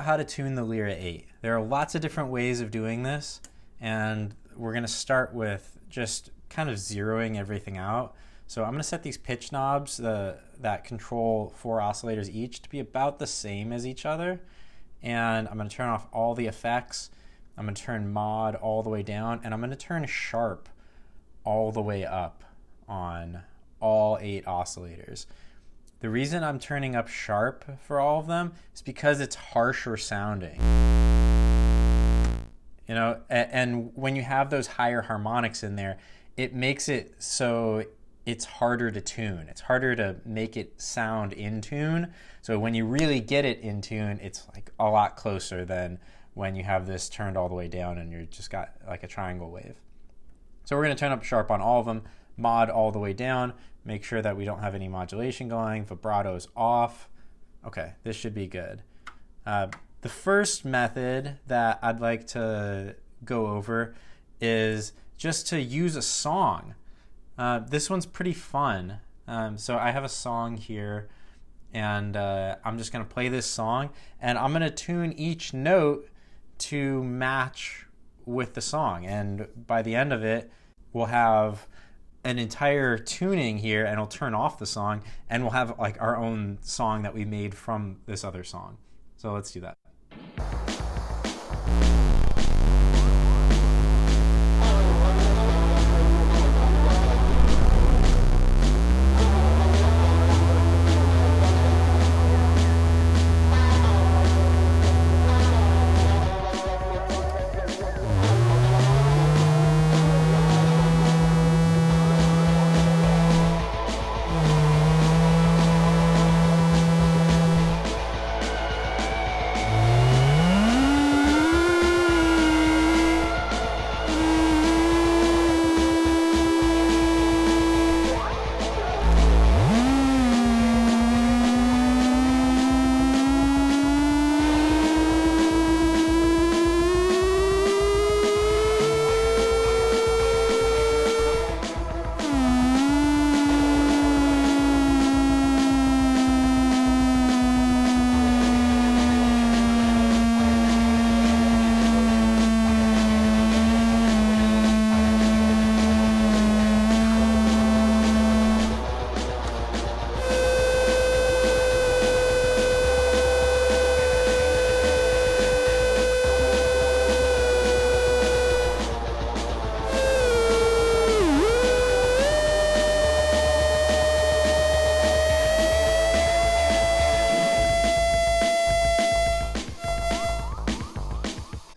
how to tune the Lyra 8. There are lots of different ways of doing this, and we're going to start with just kind of zeroing everything out. So I'm going to set these pitch knobs that control 4 oscillators each to be about the same as each other, and I'm going to turn off all the effects. I'm going to turn mod all the way down, and I'm going to turn sharp all the way up on all 8 oscillators. The reason I'm turning up sharp for all of them is because it's harsher sounding. You know, and when you have those higher harmonics in there, it makes it so it's harder to tune. It's harder to make it sound in tune. So when you really get it in tune, it's like a lot closer than when you have this turned all the way down and you're just got like a triangle wave. So we're going to turn up sharp on all of them, mod all the way down, make sure that we don't have any modulation going, vibrato's off. Okay, this should be good. The first method that I'd like to go over is just to use a song. This one's pretty fun. So I have a song here, and I'm just going to play this song, and I'm going to tune each note to match with the song. And by the end of it, we'll have an entire tuning here, and it'll turn off the song, and we'll have like our own song that we made from this other song. So let's do that.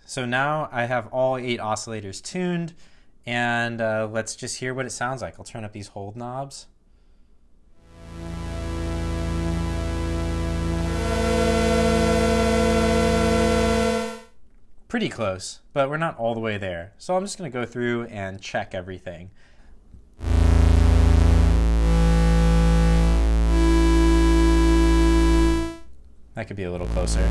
So now I have all 8 oscillators tuned, and let's just hear what it sounds like. I'll turn up these hold knobs. Pretty close, but we're not all the way there. So I'm just going to go through and check everything. That could be a little closer.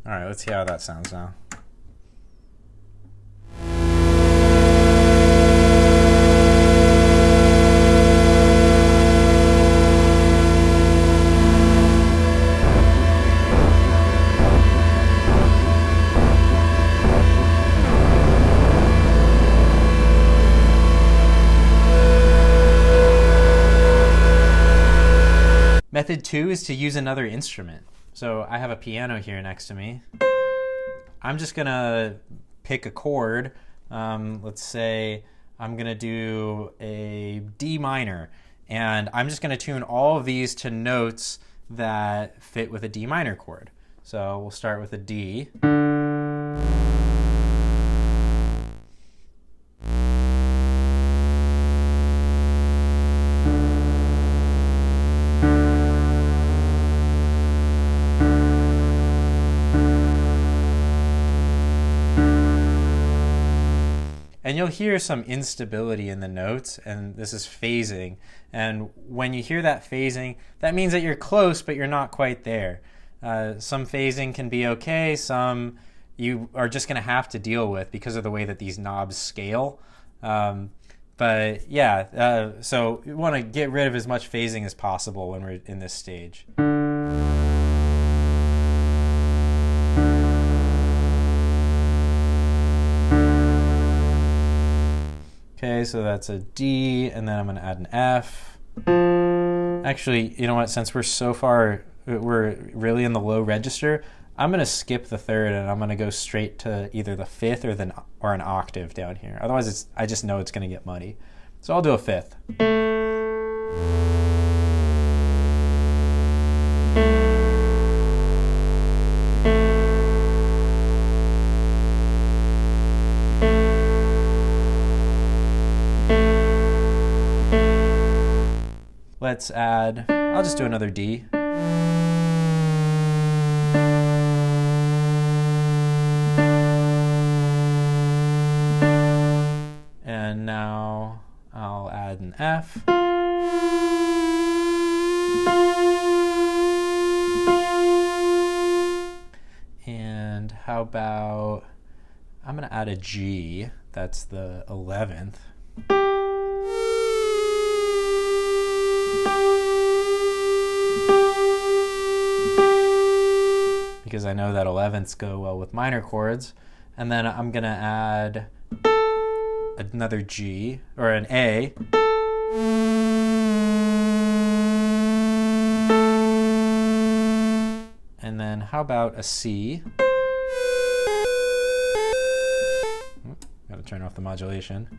All right, let's see how that sounds now. Method 2 is to use another instrument. So I have a piano here next to me. I'm just gonna pick a chord. Let's say I'm gonna do a D minor, and I'm just gonna tune all of these to notes that fit with a D minor chord. So we'll start with a D. And you'll hear some instability in the notes, and this is phasing. And when you hear that phasing, that means that you're close, but you're not quite there. Some phasing can be okay, some you are just going to have to deal with because of the way that these knobs scale. But yeah, so you want to get rid of as much phasing as possible when we're in this stage. Okay, so that's a D, and then I'm going to add an F. Actually, you know what? Since we're so far, we're really in the low register, I'm going to skip the third, and I'm going to go straight to either the fifth or an octave down here. Otherwise, I just know it's going to get muddy. So I'll do a fifth. Let's add, I'll just do another D. And now I'll add an F. And how about, I'm going to add a G, that's the 11th. Because I know that 11ths go well with minor chords. And then I'm going to add another G, or an A. And then how about a C? Gotta turn off the modulation.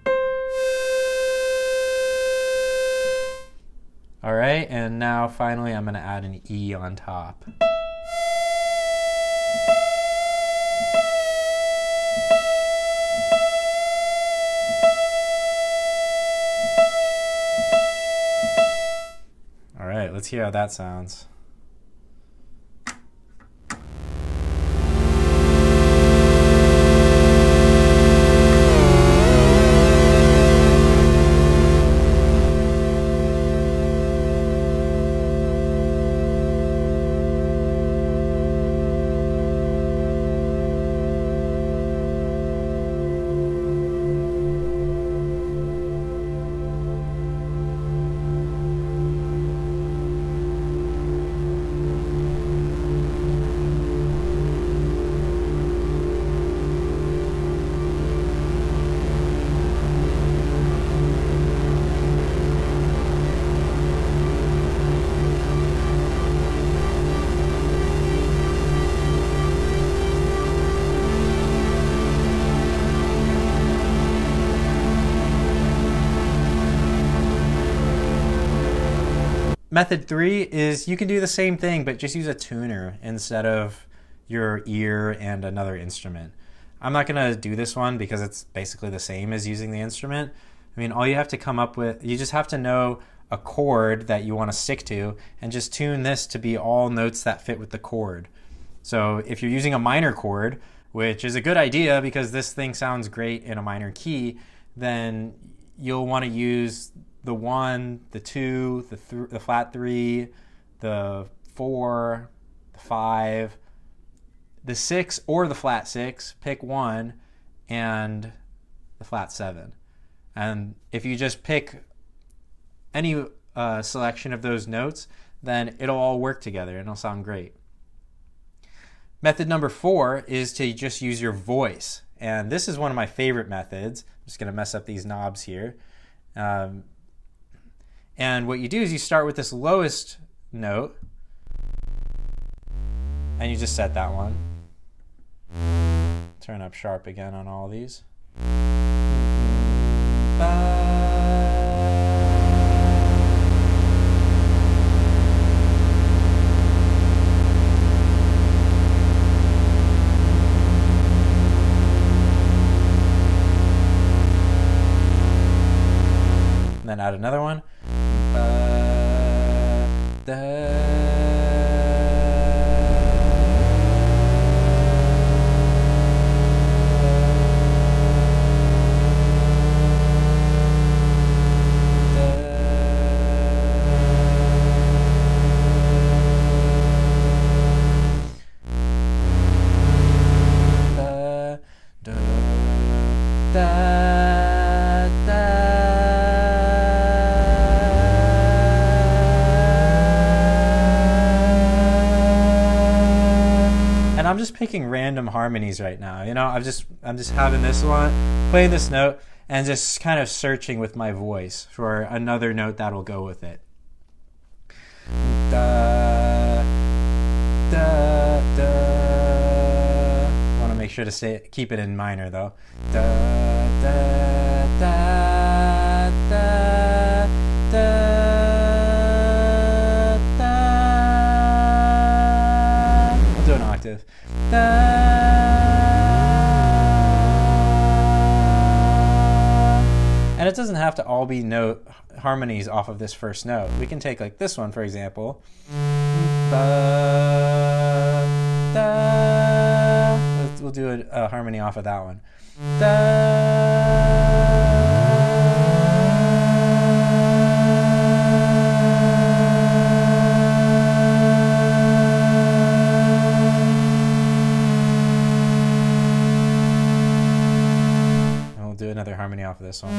All right, and now finally I'm going to add an E on top. All right, let's hear how that sounds. Method 3 is you can do the same thing, but just use a tuner instead of your ear and another instrument. I'm not going to do this one because it's basically the same as using the instrument. I mean, all you have to come up with, you just have to know a chord that you want to stick to and just tune this to be all notes that fit with the chord. So if you're using a minor chord, which is a good idea because this thing sounds great in a minor key, then you'll want to use the 1, the 2, the flat 3, the 4, the 5, the 6 or the flat 6, pick one, and the flat 7. And if you just pick any selection of those notes, then it'll all work together and it'll sound great. Method number 4 is to just use your voice. And this is one of my favorite methods. I'm just going to mess up these knobs here. And what you do is you start with this lowest note, and you just set that one. Turn up sharp again on all these. And then add another one. da, da. And I'm just picking random harmonies right now. You know, I'm just having this one, playing this note, and just kind of searching with my voice for another note that'll go with it. Da, da, da. Want to make sure to keep it in minor though. Da, da, da, da, da, da. I'll do an octave. Da. And it doesn't have to all be note harmonies off of this first note. We can take like this one, for example. Da, da. We'll do a harmony off of that one. Da. And we'll do another harmony off of this one.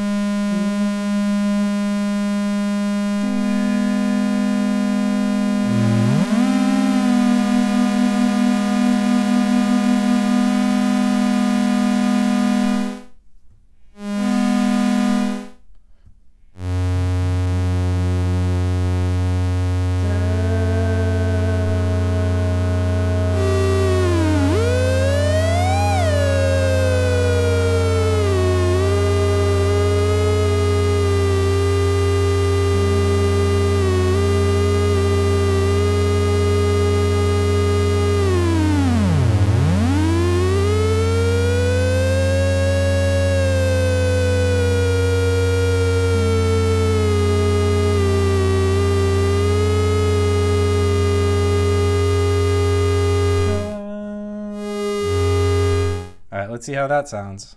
All right, let's see how that sounds.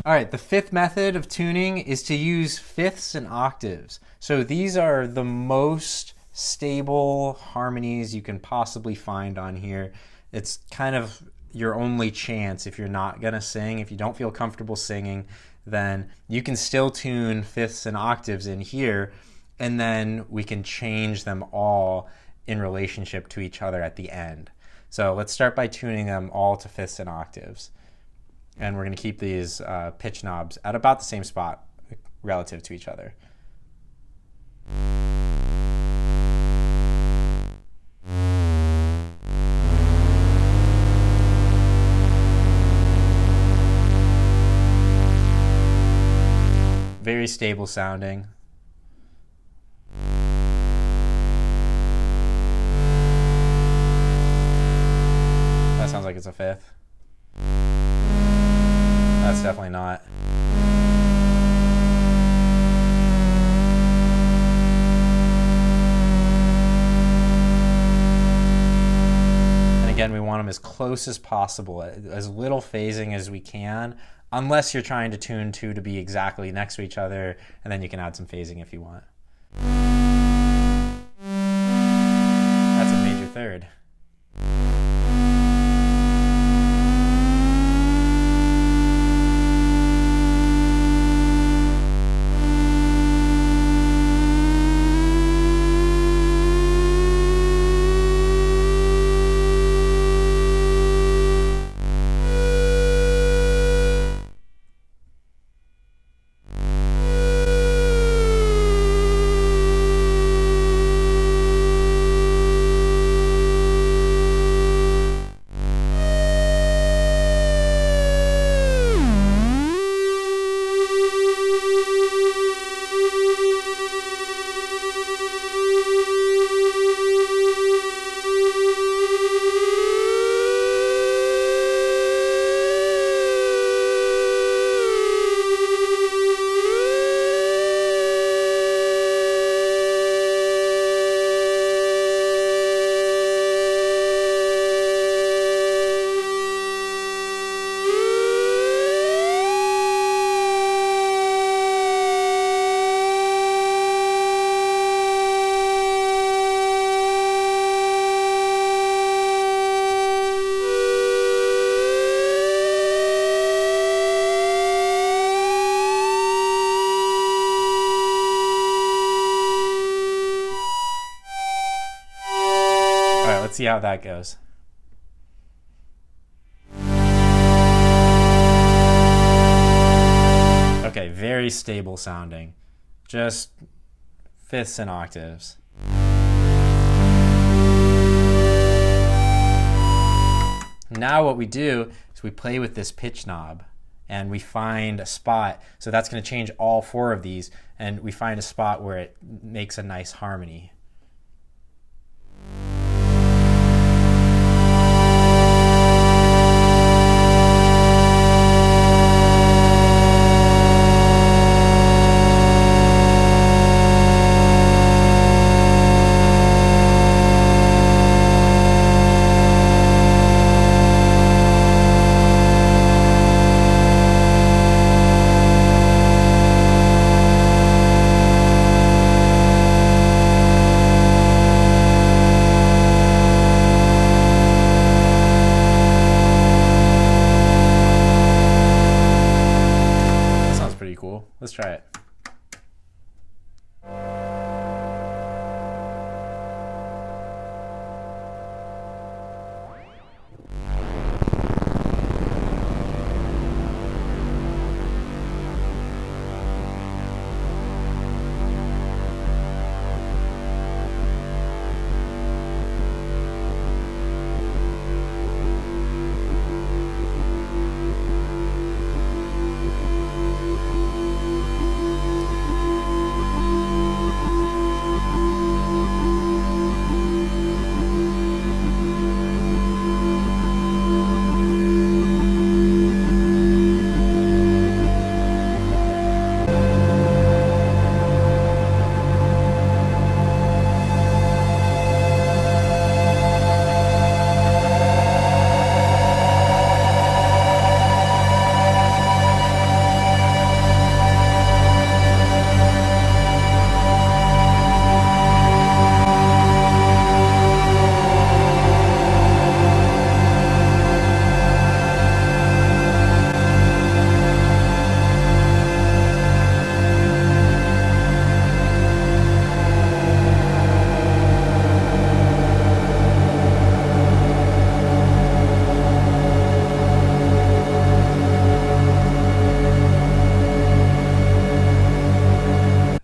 All right, the fifth method of tuning is to use fifths and octaves. So these are the most stable harmonies you can possibly find on here. It's kind of your only chance if you're not gonna sing. If you don't feel comfortable singing, then you can still tune fifths and octaves in here, and then we can change them all in relationship to each other at the end. So let's start by tuning them all to fifths and octaves. And we're going to keep these pitch knobs at about the same spot relative to each other. Very stable sounding. That sounds like it's a fifth. That's definitely not. And again, we want them as close as possible, as little phasing as we can, unless you're trying to tune two to be exactly next to each other, and then you can add some phasing if you want. That's a major third. see how that goes. Okay, very stable sounding. Just fifths and octaves. Now what we do is we play with this pitch knob and we find a spot. So that's going to change all four of these, and we find a spot where it makes a nice harmony. Cool. Let's try it.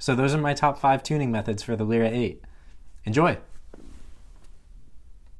So those are my top 5 tuning methods for the Lyra 8. Enjoy!